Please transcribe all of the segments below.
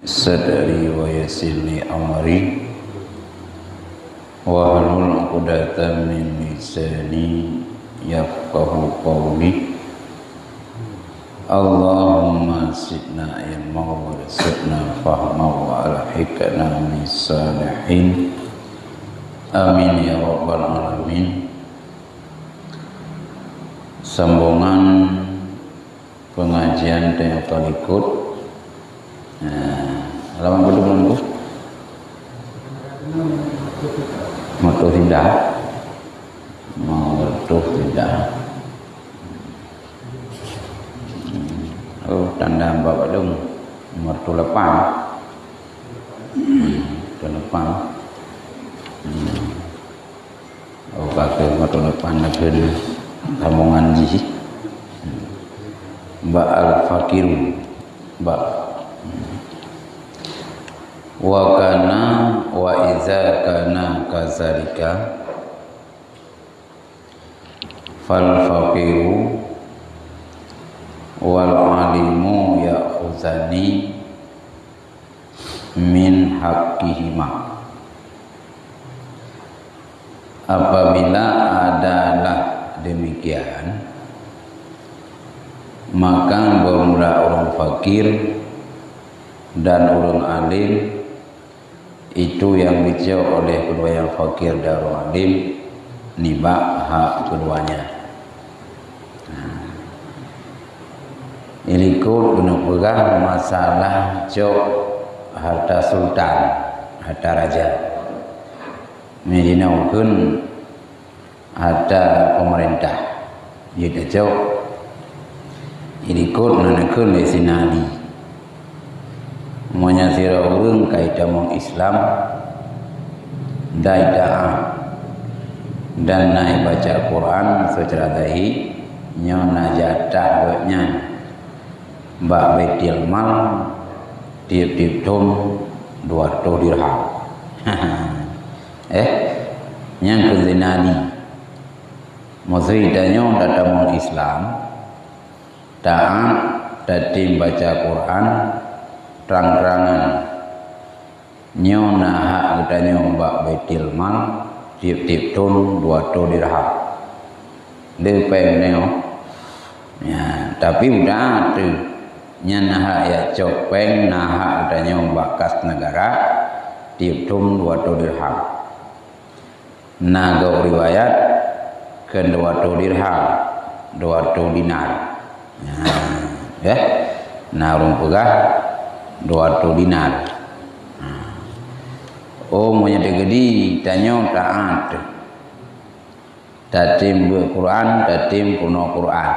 sadri wa yassirli amri wahlul 'uqdatam min lisani yafqahu qawli. Allahumma zidna ilma warzuqna fahma wa alhiqna bis salihin. Amin ya rabbal alamin. Sambungan pengajian dan talikut. Halaman berapa bulan Bu? Matuh tidak? Matuh tidak? Oh, tanda bapak dong. Matuh lepan. Lepan. Oh, pakai matuh lepan negeri sambungan ji. Mbak al-fakiru. Mbak wa kana wa iza kana kazalika fal faqiru wal alimu ya'khuzani min haqqihima. Apabila adalah demikian, maka bermula orang fakir dan orang alim itu yang dijauh oleh kedua yang fakir dan orang alim nibak hak keduanya. Ini kul pegang masalah jauh harta sultan, harta raja. Medina ukun harta pemerintah. Jadi jauh. Ini kul nanakun lesinali. Menyasira urung kaidah mong Islam daidah dan naik baca Quran secara dahi nyona jatah wetnya mbak betil mal tiap-tiap tom 200 dirham. Yang kezinali maksudnya datang mong Islam taat datim baca Quran terang-terangan nyona hak kita nyombak betil mal tiap-tiap ton 200 dirham lepeng neo ya, tapi udah tuh nyana hak ya copeng nah hak kita nyombak kas negara tiap ton 200 dirham nah gau riwayat ke 200 dirham 200 dinar ya nah orang pegah 200 dinar. Oh monya degedi tanyo taat. Datim Quran, datim purna Quran.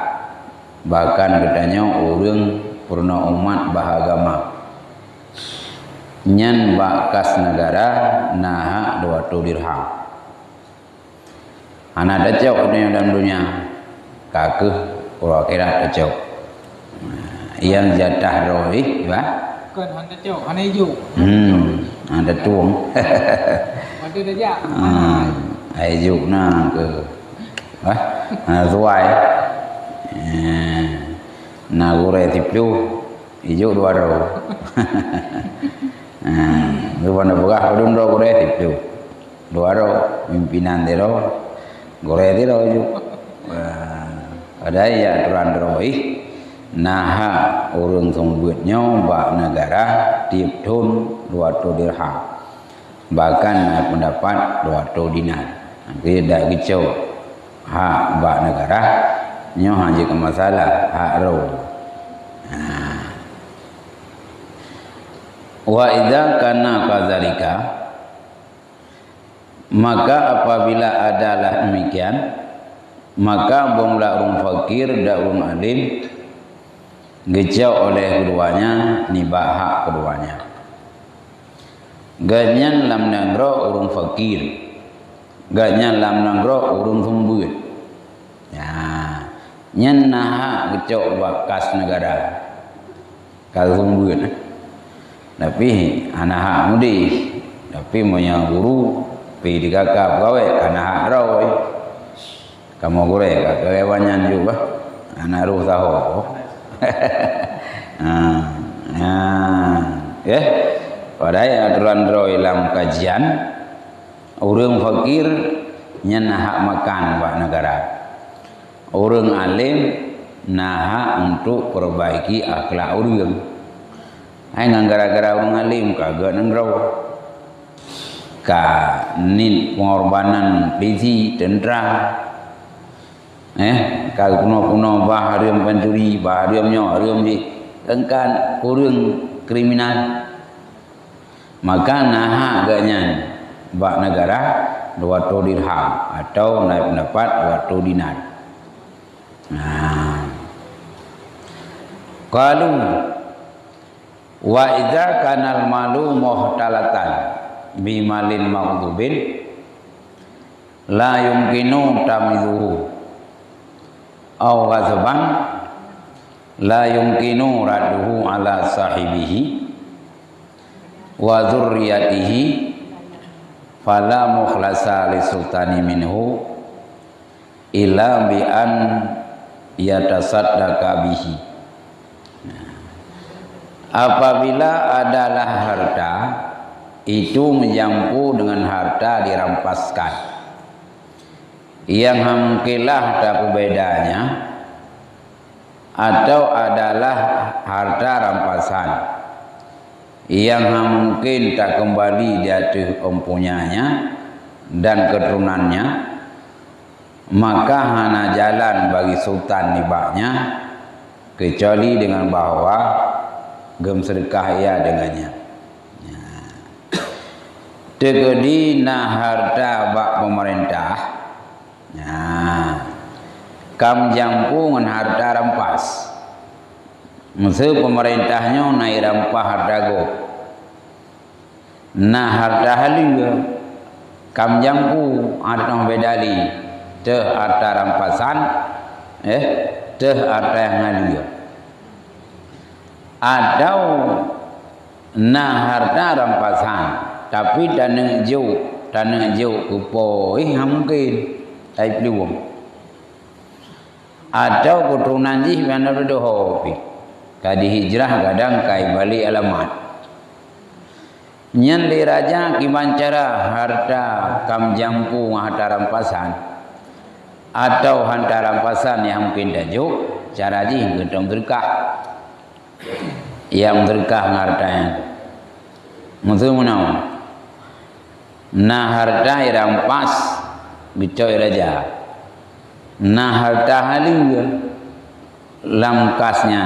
Bahkan katanya orang purna umat bahagama. Nyan bakas negara nah 200 dirham. Anak dacau dalam dunia kakeh orang akhirat dacau. Yang jatah rohi, ya. Kan anda cok, anda hijau. Ada tuang. Ada aja. Hijau na ke, suai. Na gure tiplu, hijau 200. Lupa na buka, belum do gure tiplu. 200 pimpinan dero, gure dero hijau. Ada ya aturan rohi. Nah, orang sumbuatnya bak negara tiap ton 200 dirham. Bahkan pendapat 200 dinar. Nanti dah kicau hak bak negara nyo haji ke masalah hak ro. Wa idza kana kadzalika, maka apabila adalah demikian, maka bomlah orang fakir dan orang alim gejau oleh keduanya nibah hak keduanya. Ganyan lam nangro urung fakir, ganyan lam nangro urung sumbuit. Ya, nyen nah gejau bakas negara kalau sumbuit. Tapi anak hak mudi, tapi monya guru pi digakap gawe anak hak rawi. Kamu gure kakek wanyan juga anak ruh tahu. ya padahal aturan dalam kajian orang fakir nya hak makan buat negara, orang alim nah untuk perbaiki akhlak orang. Hai gara-gara orang alim kagak nengrau ka nin pengorbanan polisi tentera ka kuno-kuno baharium pencuri bahariumnya harium di engkan kurang kriminal maka nah agaknya bak negara 200 dirham atau naik pendapat 200 dinar. Nah qalu wa idza kanal malu muhtalatan bimalin maghdubin la yumkinu tamizuhu aw ghazban la yumkinu radduhu ala sahibihi wa dzurriyyatihi fala mukhlasa li sultani minhu illa bi an yatasaddaqa bihi. Apabila adalah harta itu menjampu dengan harta dirampaskan yang mungkinlah tak bedanya atau adalah harta rampasan yang mungkin tak kembali dia mempunyainya dan keturunannya, maka hana jalan bagi sultan nibaknya kecuali dengan bahwa gem sedekah ia dengannya. Tegedi na harta bak pemerintah, kam jampu dengan harta rampas. Maksud pemerintahnya naik rampah harta go. Nah harta halia kam jampu harta bedali te harta rampasan te harta yang halia. Atau nah harta rampasan tapi tanah jauh kupoi mungkin tapi belum. Atau keturunan jih mana berdoa kadi hijrah kadang kai balik alamat nyan li raja kiman cara harta kam jampu harta rampasan atau harta rampasan yang mungkin dajuk cara ji gedong berkah yang berkah harta yang musuh menau nah harta rampas bicoy raja nah harta halia lamkasnya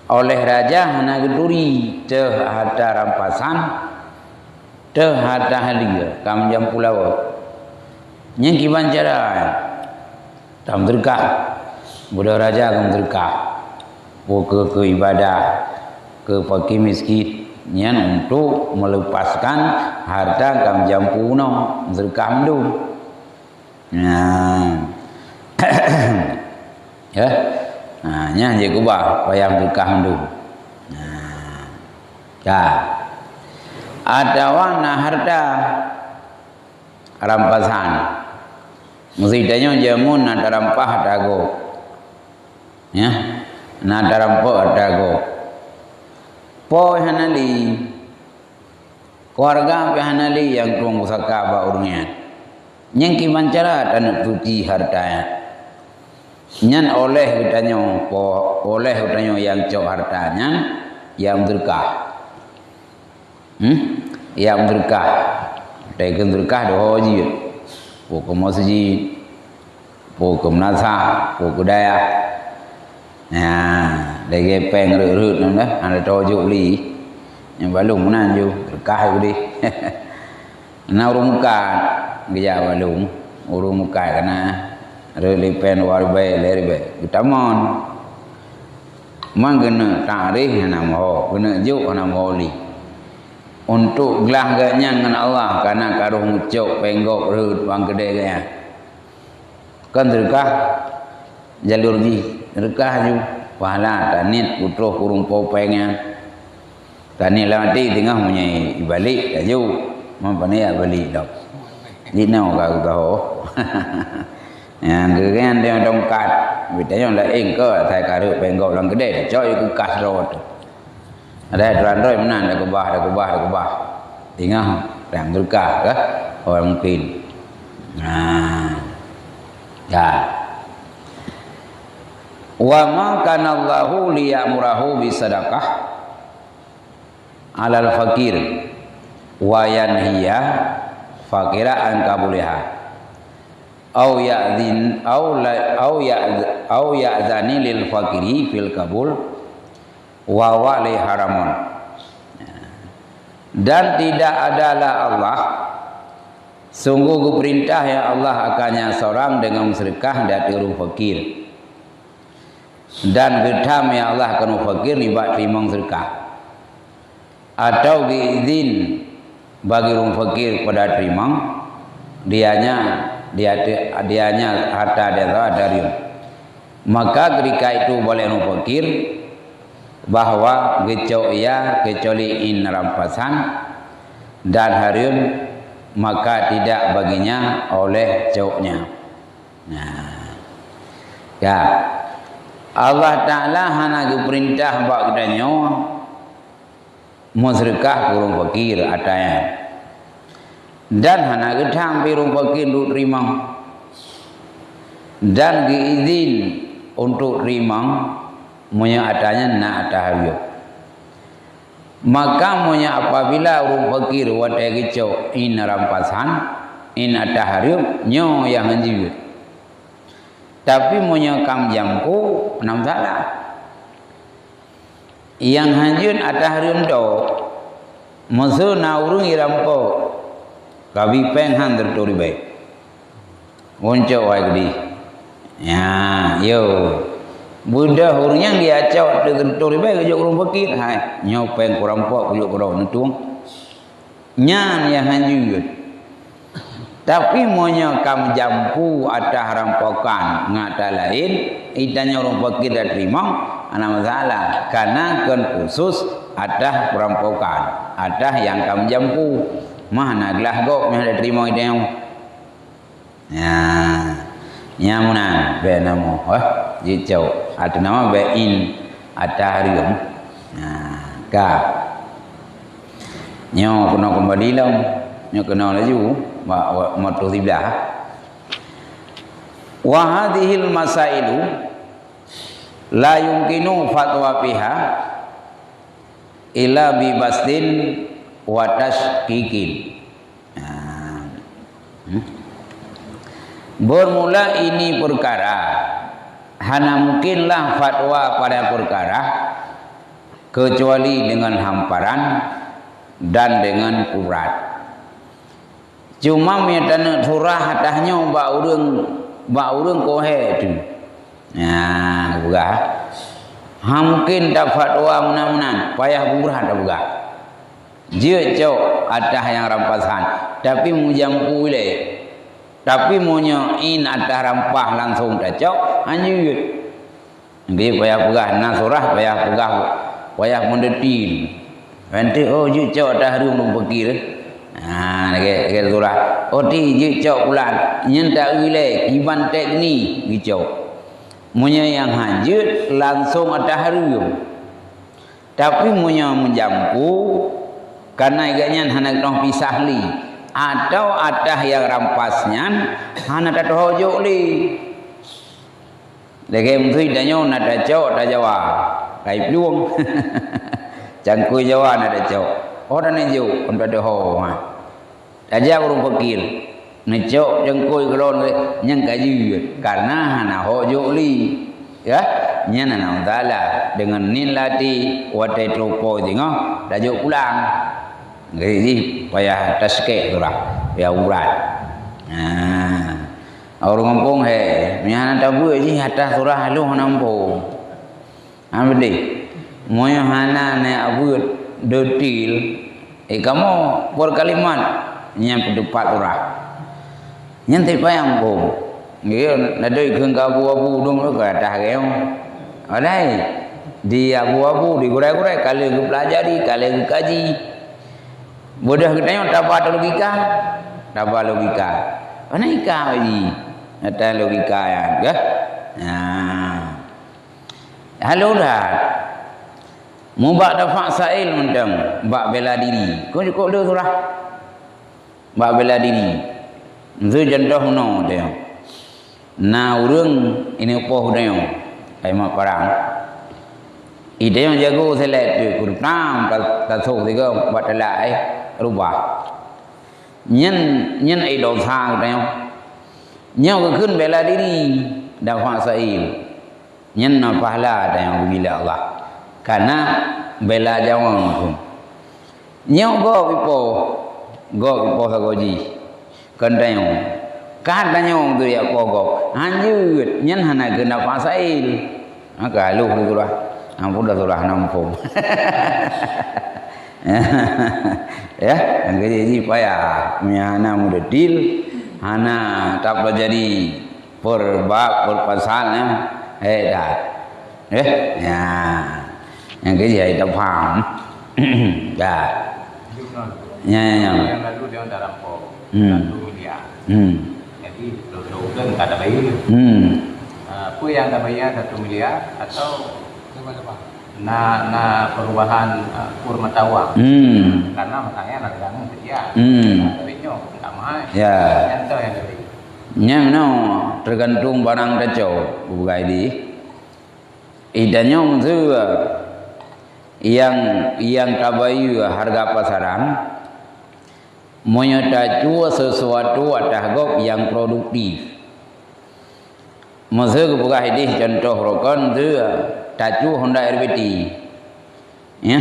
oleh raja hana geduri te harta rampasan te harta halia kam jam pulau nyang kiban cara tam berkah budak raja kam berkah ke ibadah ke fakir miskin nyan untuk melepaskan harta kam jampu no berkah mdu ya nya je kubah payah berkah mdu ada wana harta rampasan mesti jamun ada rampah dago ya na darampo dago po hanali keluarga hanali yang tuang pusaka ba urungan nyang kiman cara tanuk tuti harta nyan oleh ditanya po oleh ditanya yang cok hartanya yang berkah yang berkah tegen berkah doh ji po ke masjid po ke nasa po ke daya để peng rượt nữa ada tojuk li yang balung nan ju berkah di na urung muka gaya balung urung muka kana reli pen warbe lerbe utamon manggena tarikh nama ho kena juk nama li untuk gelah ganya dengan Allah karena karuh ngucuk penggok rut wang gede gaya kan berkah jalur ji berkah ju pahala tanit putroh kurung popengnya tanit lamati tengah punya balik kaju mampane ya balik dok dinau ka tahu yang kegian dia dongkat bitanya la ing ke thai karu penggok lang gede coy ku kas rot Ada randoi mana ada kebah. Tinggal yang berkah kah? Orang mungkin. Nah, ya. Wa ma kana Allahu liya'murahu bisadaqah 'alal fakir wa yanhiya fakira an kabuliha au ya'zani lil fakiri fil kabul wa wali haramun. Dan tidak adalah Allah sungguh perintah yang Allah akannya seorang dengan sedekah dari orang fakir, dan gedam yang Allah akan fakir nibat terima sedekah, atau diizin bagi orang fakir pada terima dianya harta dia dari, maka ketika itu boleh orang fakir bahwa gecok ia kecuali in rampasan dan hariun maka tidak baginya oleh coknya. Nah, ya Allah Ta'ala hana perintah bak danyo musyrikah kurung fakir ataya, dan hana gedang pirung fakir untuk terima, dan diizin untuk terima munya atanya nak tahayyu. Maka munya apabila orang fakir wadah kecok in rampasan in atahayyu nyo yang hanjir, tapi munya kam jamku enam salah yang hanjir atahayyu do musuh na urung irampo kabi penghan tertori baik woncok wai gedi ya yo Bunda hurnya dia cak tertori baik kejok orang fakir hai nyopeng kurang pok kejok kurang nutung nyan yang hanjur, tapi monya kam jampu ada rampokan ngata lain idanya orang fakir dan terima ana masalah karena kan khusus ada perampokan ada yang kam jampu mana gelah gok meh ada terima idanya ya nyamunan be namo jicau ada nama bein ada harium. Nah, ka nyo kena kembali lam nyo kena laju motor sebelah. Wa hadhil masailu la yumkinu fatwa fiha illa bi basdin wa tashkikin. Bermula ini perkara hana mungkinlah fatwa pada perkara kecuali dengan hamparan dan dengan urat. Cuma metana surah hatahnya ba urang kohe tu. Nah, buka. Ha mungkin tak fatwa munan-munan payah burat tak buka. Dia cok atah yang rampasan tapi mujampu le. Tapi monya in atah rampah langsung dah cok anjut. Dia payah pegah nasurah payah mendetil. Nanti oh je cok dah hari orang fikir. Ha ke surah. Oh ti je cok pulan nyentak wile kiban tek ni gi cok. Monya yang hajut langsung atah hari. Tapi monya menjampu karena iganya hana tong pisah li. Atau adah yang rampasnya hana tak hojo li. Lagi mungkin danyo nada cok dah Jawa, kai pluang. Cangkui Jawa nada cok. Orang ni jauh untuk ada ho. Aja orang fakir. Necok cangkui kelon nyang kaji karena hana hojo li. Ya, nyana na taala dengan nilati watai tropo jingo dah jauh pulang. Jadi payah taskek tu lah, payah urat. Nah, orang kampung miana tabu je atas surah lu nampung. Apa deh? Moyo hana ne abut detil. Kamu berkalimat nyam pedepat surah. Nyantai payah kampung. Nggih, nadoi keung abu-abu dong lu ka dah geong. Alai di abu-abu di gurai-gurai kali ke pelajari, kali ke kaji. Bodoh katanya dapat logika. Mana ika ini? Ada logika ya. Nah. Halo dah. Mubak dafa sa'il mendang bak bela diri. Kau cukup dah surah. Bak bela diri. Itu contoh no dia. Na urang ini poh dia. Ai mak parang. Ide yang jago selek tu kurang ta thok tiga buat telai rubah. Nhân ai đầu thang dia. Nhau ke kun bela diri dafa sa'il. Nhân na pahala dia bila Allah. Karena bela jawang pun. Nhau go pipo sagoji. Kandayong. Kadanyong tu ya pogo. Anjut nyen hana kena pasail. Maka lu surah. Ampun dah surah nampung. Ya, yang jadi payah. Hana muda deal. Hana tak pelajari perpasalnya. Dah. Ya. Yang kerja itu paham. Ya. Ya. Yang lalu dia dah rampok. Lalu dia. Jadi dulu kan tak ada bayar. Apa yang tak bayar 1 miliar atau na perubahan kur mata uang. Karena matanya nak jangan kerja. Tapi nyo tak mahal. Ya. Yang tu yang lebih. Yang no tergantung barang kacau bukai di. Idanya tu yang kabayu harga pasaran menyatakan sesuatu atas gop yang produktif. Masa buka hadis contoh rokon tu tacu Honda RBT. Ya.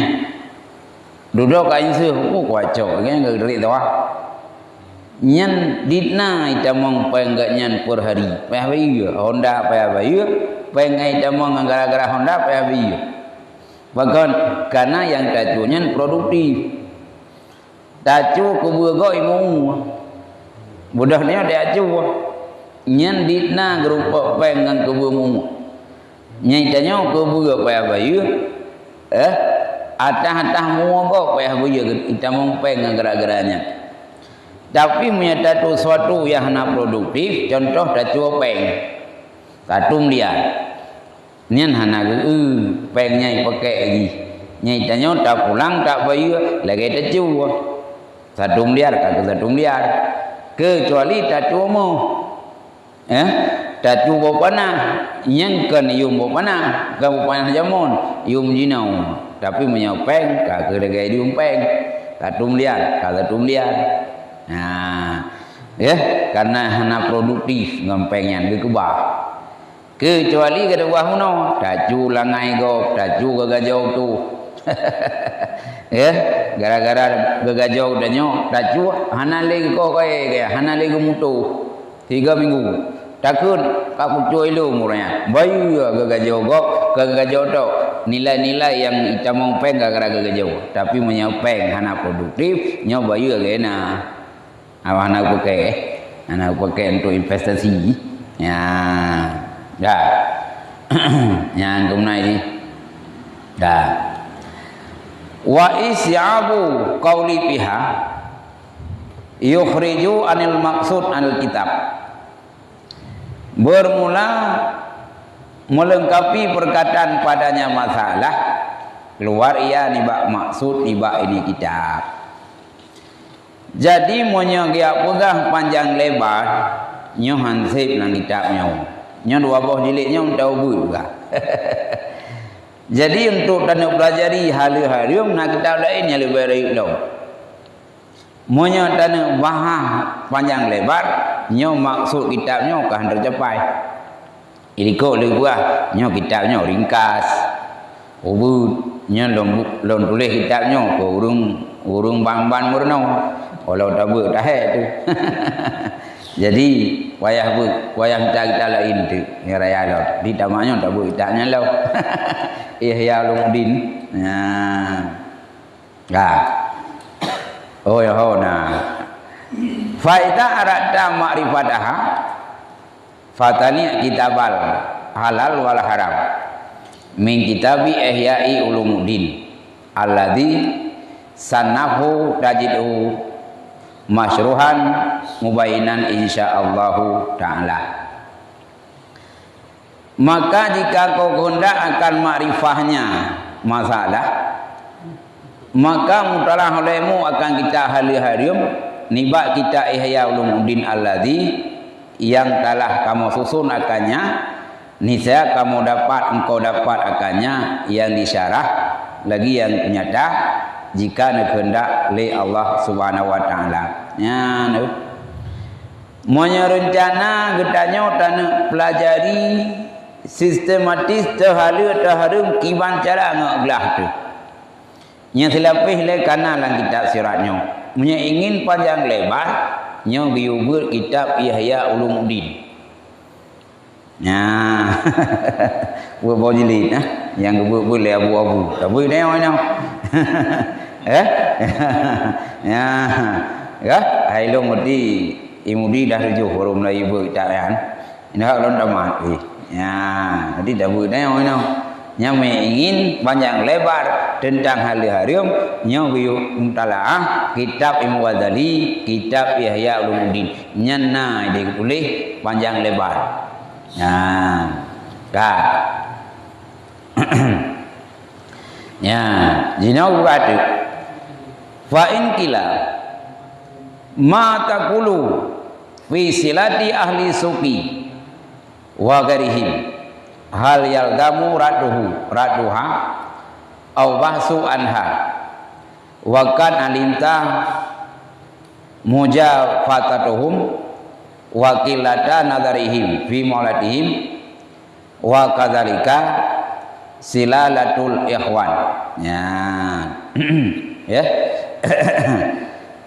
Duduk kain se ko kwacok kan gerik tu ah. Nyan ditna itamong penggaknyan per hari. Payah bayu Honda payah bayu, pengai itamong gara-gara Honda payah bayu. Bahkan karena yang tacunya produktif. Tacu kebugo imu. Budahnya dia acu. Nyan ditna gerupa pengang kebumu. Nyai tanya kebugo payah bayu. Atah-atah muago payah bayu itamong pengang gara-garanya. Tapi menyatakan sesuatu yang hana produktif, contoh tacu peng. Katung dia. Nian hana peng nyai pakai lagi. Nyai tanya tak pulang tak bayu lagi tacu. Satu miliar kata 1 miliar. Kecuali tacu mo. Tacu bopana yang kan yum bopana, ka bopana jamon, yum jinau. Tapi menyopeng ka kedegai dium peng. 1 miliar, ka 1 miliar. Nah, ya, karena hana produktif ngempengnya ke kebah. Kecuali ke bawah no, tacu langai go, tacu gagajau tu. Ya, gara-gara gagajau danyo, tacu hana lagi ko kaya, hana lagi mutu. 3 minggu. Takut kau cuy lu muranya. Bayu gagajau go, gagajau tu. Nilai-nilai yang icamong peng gara-gara gagajau. Tapi menyopeng hana produktif, nyobayu gena. Awak nak pakai untuk investasi. Ya, dah. Yang kemudian ini, dah. Wa isyabu qauli biha yukhriju anil maksud anil kitab. Bermula melengkapi perkataan padanya masalah keluar ia nibak maksud nibak ini kitab. Jadi monya dia pegang panjang lebar nyo hansip nang kitab nyo 2 jilid nyo tahu juga. Jadi untuk tanah pelajari hal-hal nak kitab lain yang lebih baik dah. Monya tanah bahah panjang lebar nyo maksud kitab nyo kan tercapai. Iriko lebah nyo kitab nyo ringkas. Ubud nyo lom tulis kitab nyo ko urung bang-bang murno. Kalau tak buat dah tu. Jadi wayah kita lain tu. Ni raya lo. Di tamaknya tak buat kitanya lo. Ihya Ulumuddin. Nah. Oh ya nah. Faida arada ma'rifataha fatani kitabal halal wal haram. Min kitabi Ihya'i Ulumuddin alladzi sanahu tajidu masyruhan mubainan insyaallahu taala. Maka jika kau hendak akan makrifahnya masalah maka mutalah olehmu akan kita hari-harium nibak kita Ihya Ulumuddin alladzi yang telah kamu susun akannya, niscaya kamu engkau dapat akannya yang disyarah lagi yang nyata jika kehendak oleh Allah Subhanahu wa taala. Ya, monya rencana getanyo tanah pelajari sistematis terharu kiban cara ngeglah tu. Yang selapih le kanalan kita siratnya. Monya ingin panjang lebar nyo biubur kitab Ihya Ulumuddin. Nah, buat bojili nah, yang boleh abu-abu. Tak boleh neo neo. Ya, hai lo mudi imudi dah rujuk orang Melayu bercakap. Ini hak lon tamat. Ya, jadi dah boleh neo neo. Yang ingin panjang lebar tentang hal-harium nyo biu mutalaah kitab Imam Ghazali, kitab Ihya Ulumuddin. Nyana dia tulis panjang lebar. Nah, kak. Ya, jinau berkata, fa in kila ma taqulu fi silati ahli suqi wa gharihim hal yaldamu raduha aw bahsu anha wa kan alimta mujafatatuhum wa qillata nadarihim fi mauladihim wa kadzalika silalatul ikhwan. Ya. Ya.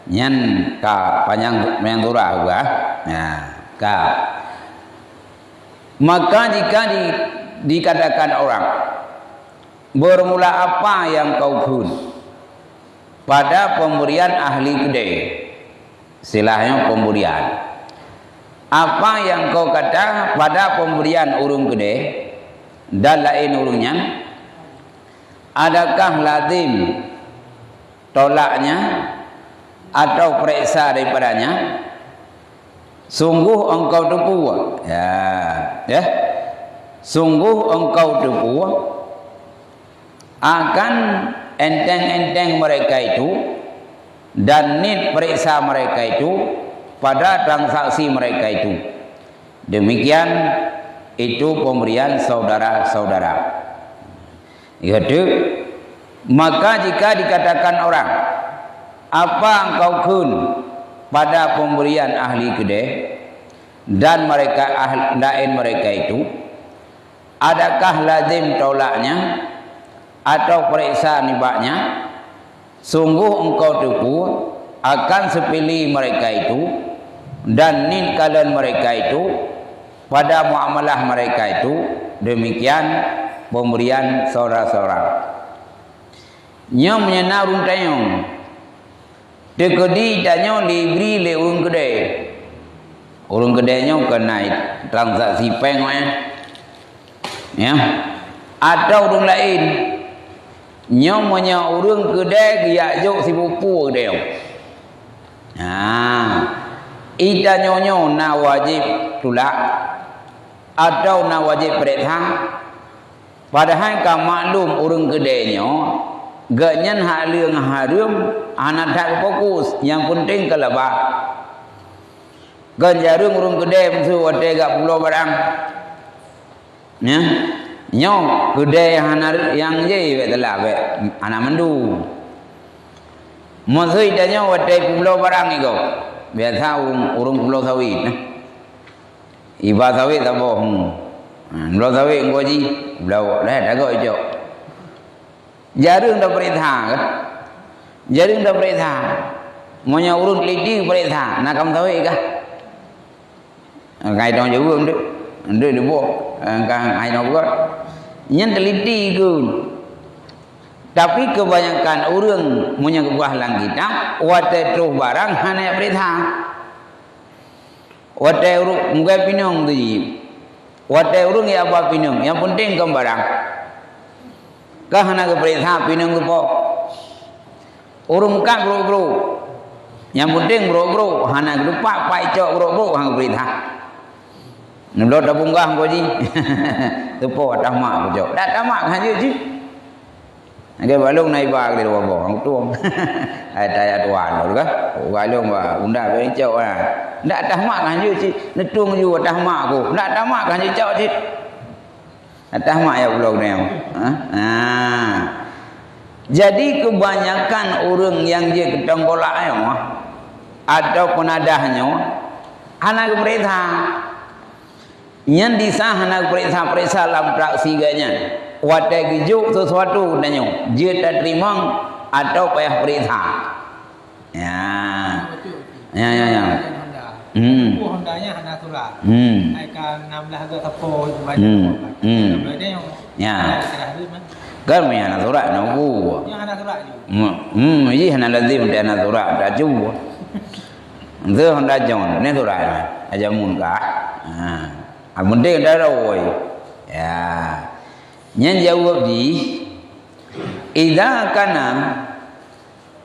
Nyan ka panjang mentura gua. Ya, ka. Maka jika dikatakan orang bermula apa yang kau pun pada pemberian ahli gede, silahnya pemberian. Apa yang kau kata pada pemberian urung gede dan lain urungnya, adakah lazim tolaknya atau periksa daripadanya? Sungguh engkau tipu, ya, sungguh engkau tipu akan enteng-enteng mereka itu dan nit periksa mereka itu pada transaksi mereka itu. Demikian itu pemberian saudara-saudara. Yaitu maka jika dikatakan orang apa engkau kun pada pemberian ahli gede dan mereka lain mereka itu, adakah lazim tolaknya atau periksa nibaknya? Sungguh engkau tipu akan sepilih mereka itu dan nin kalian mereka itu pada muamalah mereka itu. Demikian pemberian saudara-saudara. Nyom menyenarung tayong dekodi danyo libri le urung gede. Urung gedenya kena transaksi pengwe. Ya. Atau urung lain. Nyom nya urung gede giak jok si pupu gede. Nah, ida nyonyo na wajib tulak atau na wajib perintah. Padahal ka maklum urung gedenya ganyan haliung harum anak tak fokus, yang penting kelebah. Ganjarung urung gede musuh wate gak pulau barang. Ya. Nyong gede yang je betelah be anak mendu. Musuh idanya wate pulau barang iko. Biasa urung pulau sawit. Iba sawit tak bohong. Pulau sawit engko ji pulau dah go ijo. Jarung dah perintah kan? Jarung dah perintah. Monya urun lidi perintah. Nak kamu tahu kah? Ngai dong jauh tu. Ndu ni bo. Kang ai no got. Nyen teliti kun. Tapi kebanyakan orang monya kebuah lang kita, wate terus barang hanya perintah. Wate urung mugai pinong tu ji. Wate urung ya apa pinong? Yang penting kau barang. Kah hana ke perintah pinang tu po. Urung ka bro-bro. Yang penting bro-bro hana lupa pai cok bro-bro hang perintah. Nelo dah bunggah ko ji. Tu po dah mak ko jok. Dah mak ha je ji. Cái balung này ba cái đồ bỏ không tuông, ai tay tuan rồi kan? Balung ba unda với châu à, ndak tamak kan je si, netung juga tamak ko, ndak tamak kan je châu si, tamak ya balung ni, Jadi kebanyakan orang yang dia ketengkolaknya atau penadahnya anak perintah yang disah anak perintah dalam praksiganya. Wadah gijuk sesuatu tanya dia tak terima atau payah perintah. Ya. Hondanya hana surat. Akan 16 ke tepo banyak. Ya. Kan punya anak surat nunggu. Yang anak surat juga. Ini anak lazim dia anak surat dah juga. Itu Honda John, ni surat aja munkah. Penting dah rồi. Ya. Yang jawab di idza kana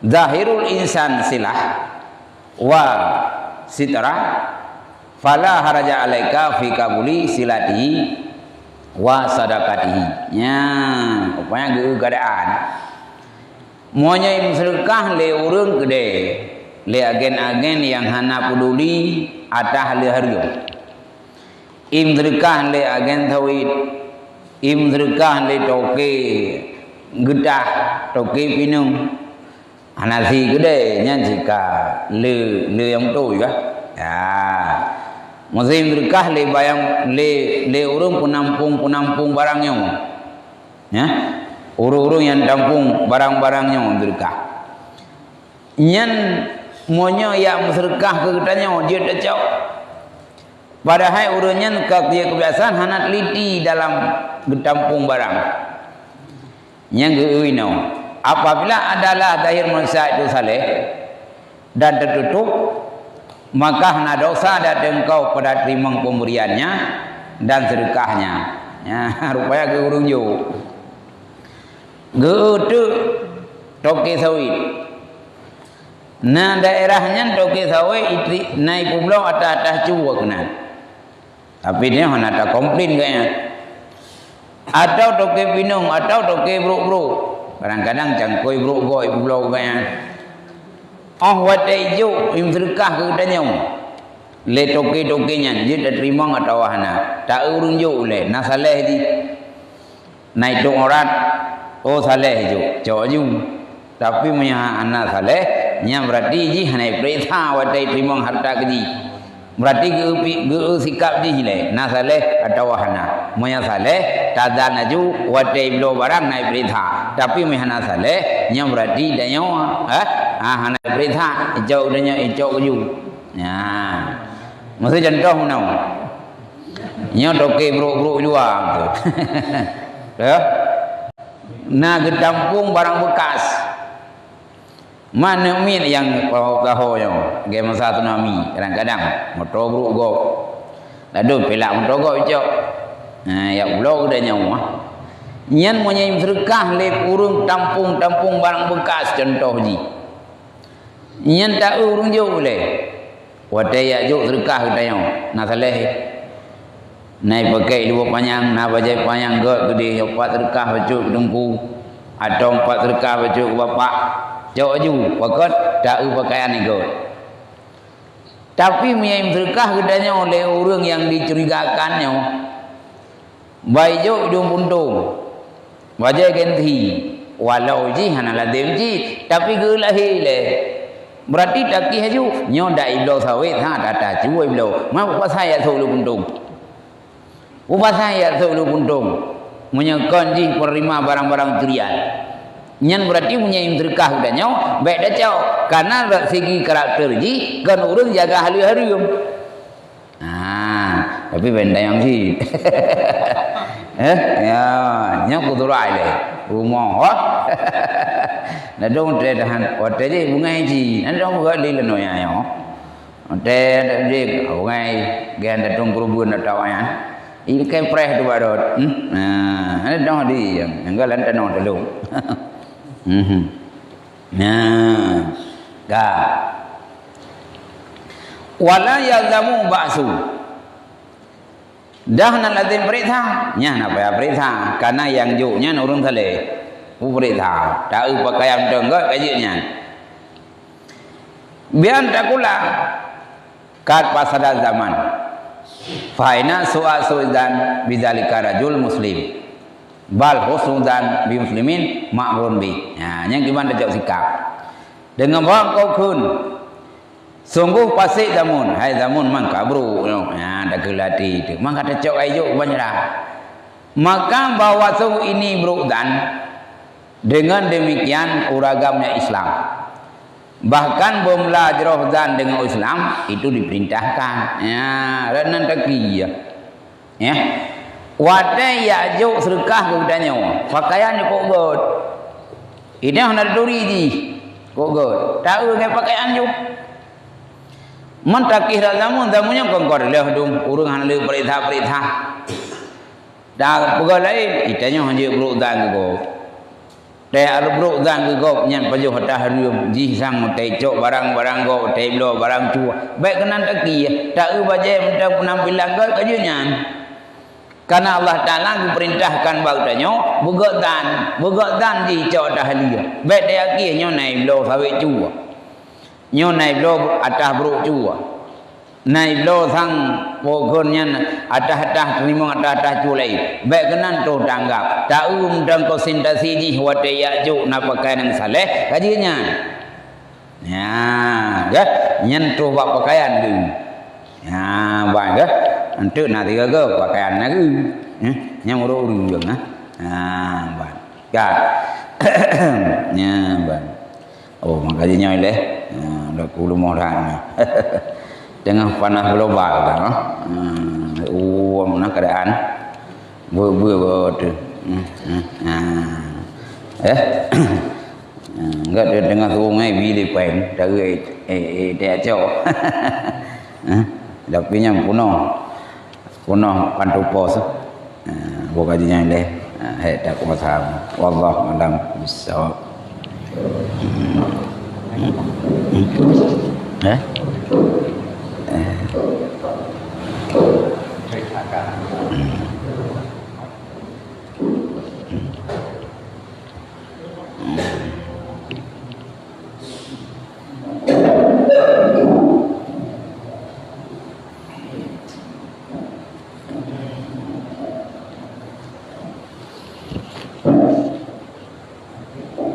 zahirul insan silah wa sitra fala haraja alaika fi kabuli silatihi wa sadaqatihi. Ya, rupanya keadaan monya im sedekah le urang gede le agen-agen yang hana peduli atah le harga im sedekah le agen tauhid im sedekah le toke gedah toke pinung anasi gede nya jika le yang tu juga ya musim sedekah le bayang le urung penampung barangnya ya urung yang tampung barang-barangnya sedekah nyan monyo yang sedekah ke katanya dia tak padahal urunnya dia kebiasaan hana teliti dalam getampung barang. Yang geuino. Apabila adalah zahir manusia itu saleh dan tertutup, maka hana dosa datang kau pada terima pemberiannya dan sedekahnya. Ya, rupanya ke urung jo. Geutu toke sawit. Nah daerahnya toke sawit itu naik pulau atas cuba kena. Tapi dia hana tak komplain kayaknya. Atau toke pinung atau toke bro. Kadang-kadang cangkoi bro goi pulau kayaknya. Oh watai jo im sedekah ke katanya. Le toke-tokenya dia tak terima atau hana. Tak urung jo le na saleh di. Naik dong orang. Oh saleh jo. Cok jo. Tapi punya anak saleh nya berarti ji hana perintah watai terima harta keji. Berarti ge sikap di le na saleh atau wahana moya saleh tadan aju watai blo barang naik perintah tapi mehana saleh nya berarti danyo hana perintah ijau danyo ijau keju ya mesti contoh nau nya toke bro juang tu ya na getampung barang bekas mana min yang kau yang game masa tsunami kadang-kadang motor buruk go lalu pelak motor go icok ya ulo udah nyawa nyan monya sedekah le urung tampung barang bekas contoh ji nyan tak urung jo le wadai ya jo sedekah kita yang na saleh naik pakai dua panjang na bajai panjang gede empat sedekah baju dengku atau empat sedekah baju bapak jauh ju, pakat tak pakaian itu. Tapi mian sedekah katanya oleh orang yang dicurigakannya, baik jauh hidung puntung, wajah ganti, walau ji hanalah demji, tapi gelahir le. Berarti tak kih ju, nyoda iblo sawit, tak cuy iblo, mau apa saya selalu puntung, apa saya selalu puntung, menyekan ji perima barang-barang curian. Nyan berarti punya sedekah udahnya baik dah jauh karena segi karakter ji kan orang jaga hari-hari tapi benda yang si ya nya kudurai le rumah na dong te dahan ote ji bungai ji na dong ga li leno ya yo ote ji bungai gen da dong kurubun da tawayan ini kan preh tu badot na dong di yang ga lan tanong telung nah, dah. Wala yalzamu ba'su. Dah nak latih perintah, nya nak payah perintah. Karena yang juknya urung saleh. berita tahu pakaian denggot kajinya biar tak kula kat pasada zaman faina su'asudan bidzalika rajul muslim bal husnudan bi muslimin ma'run bi nah yang gimana jawab sikap dengan bahawa kau kun sungguh pasik zamun hai zamun mang kabru nah dah gelati itu mang kata cok ayo banyak maka bahwa sungguh ini berudan dengan demikian uragamnya Islam bahkan belajar dan dengan Islam itu diperintahkan ya dan taki ya wadai ya juk sedekah kepadanya pakaian kok god ini hendak duri di kok god tahu ke pakaian juk mentakih zamunnya kongkor leh dum urang hanle perintah dah pegawai lain itanya hanya berudan go teh ada berudan go nyan pajo hatah rium ji sang teh cok barang-barang go teh blo barang tua baik kenan taki tak baje mendak penampilan go kajunya karena Allah Taala perintahkan bagdanyo begodan di cok dahlia baik dia aki nyo nai blo sawe cua nyo nai blo atah bro cua nai blo sang pogonnya atah terima atah culai baik kenan tu tanggap tahu dan konsentrasi di wate ya ju napakaian yang saleh kajinya ya nyentuh bab pakaian tu ya bang ya antu nanti ke pakaian lagi yang urung jeung bang ya ya bang oh makanya leh dah 10 orang dengan panas global kan mana keadaan ber tu enggak dia dengan sungai bila pen dari dia jauh tapi yang punah pantu pos bukan dia leh tak kuasa wallah malam bisawab Ceritakan